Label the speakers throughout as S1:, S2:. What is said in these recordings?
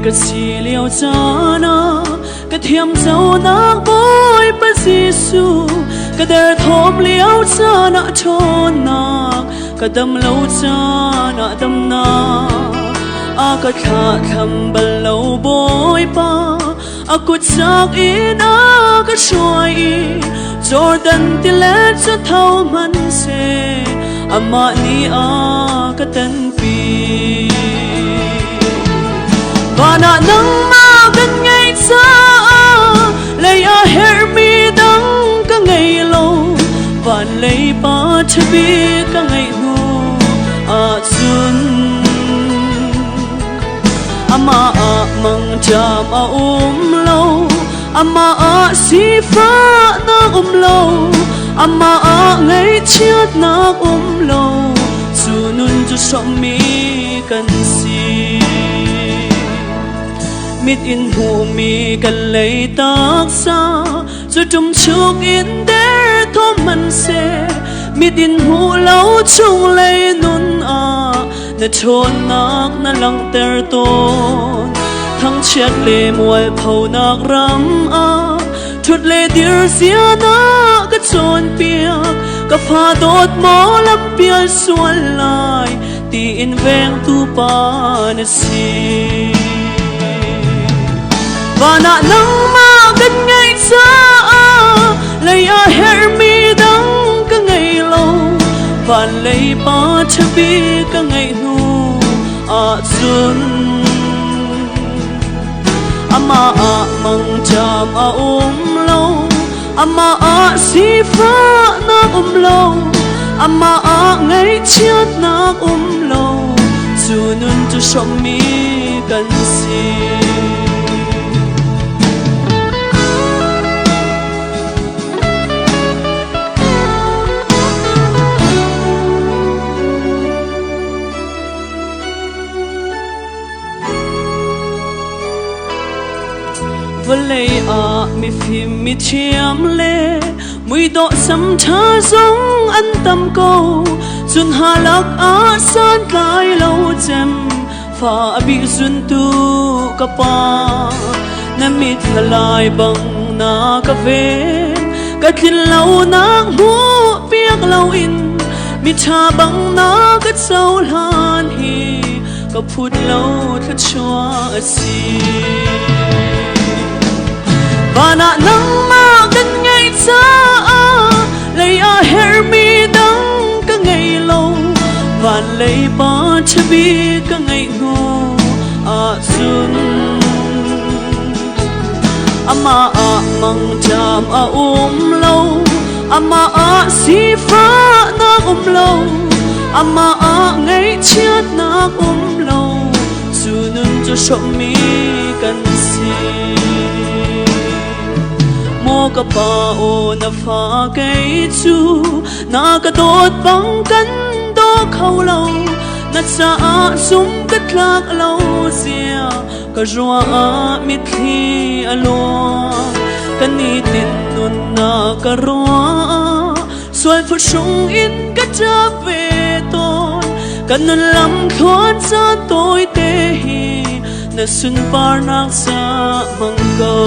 S1: cái xì liêu cha na cái thiêm dâu nát bôi bất Giêsu cái đời thôm liêu cha na cho na cái tâm lâu cha na tâm na cái khát thầm bần lâu bôi pa cái chắc in cái xoay Jordan ti lệ cho thâu man se ama ni cái tên pi và na nắng ma bên ngày xa lấy her mi đắng cả ngày lâu và lấy ba cho biết cả ngày nu xuân ama mang cham lâu ama si pha na lâu ama ngày chết na lâu dù nun cho sống mi cần si mít in hu mi cần lấy tác xa rồi trông chúc in để thôm man se mít in hu lâu chung lấy nun na chôn nak na lang ter ton thăng chết lệ muội phâu nak ram chút lệ dir zia na cái chôn piak cái pha đốt mỏ lắm piak xuân lại ti in veng tu pa na si và na nắng ma bên ngày xa lấy her mi đắng cả ngày lâu và lấy ba cho biết cả ngày nu xuân ama mang cham lâu ama si pha na lâu ama ngày chết na lâu dù nun cho sống mi cần si lấy mi phim mi chiam lệ mùi độ sắm cha giống ăn tâm câu dùn hà lạc san lại lâu chém pha bị dùn tu kapa nam mi thalai bằng na ka ve ka tin lâu na mu piak lâu in mi cha bằng na ka sau lan hi ka phut lâu tha chua si và na nắng ma gần ngày xa lấy her mi đắng cả ngày lâu và lấy ba cho biết cả ngày ngô xuân ama mang cham lâu ama si pha na lâu ama ngày chết na lâu dù nun cho sống mi cần si mo ka pa o na pha cây chu na ka tot bang kan do khâu lâu na cha sum ka tlak lâu zia ka roa mi thi alo kan ni tin nun na ka roa xuôi phút sung in ka cha về ton kan nun lam thon sa tôi te hi na sun par nak sa manggo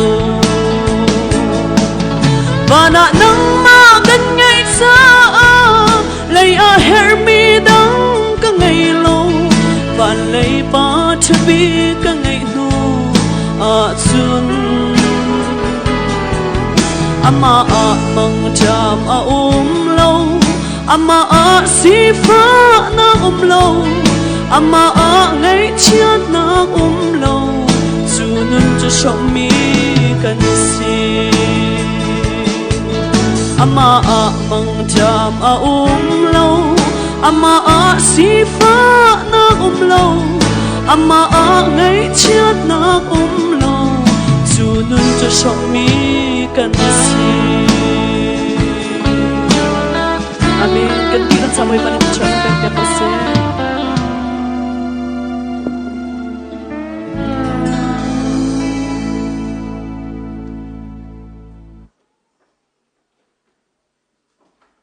S1: và na nắng ma gần ngày xa lấy her mi đắng cả ngày lâu và lấy ba cho biết cả ngày nu xuân ama mang cham lâu ama si pha na lâu ama ngày chết na lâu dù nun cho sống mi cần si ama mang cham lâu ama si pha na lâu ama ngày chết na lâu dù nun cho sống mi cần si amen kan di kan samay pa rin siya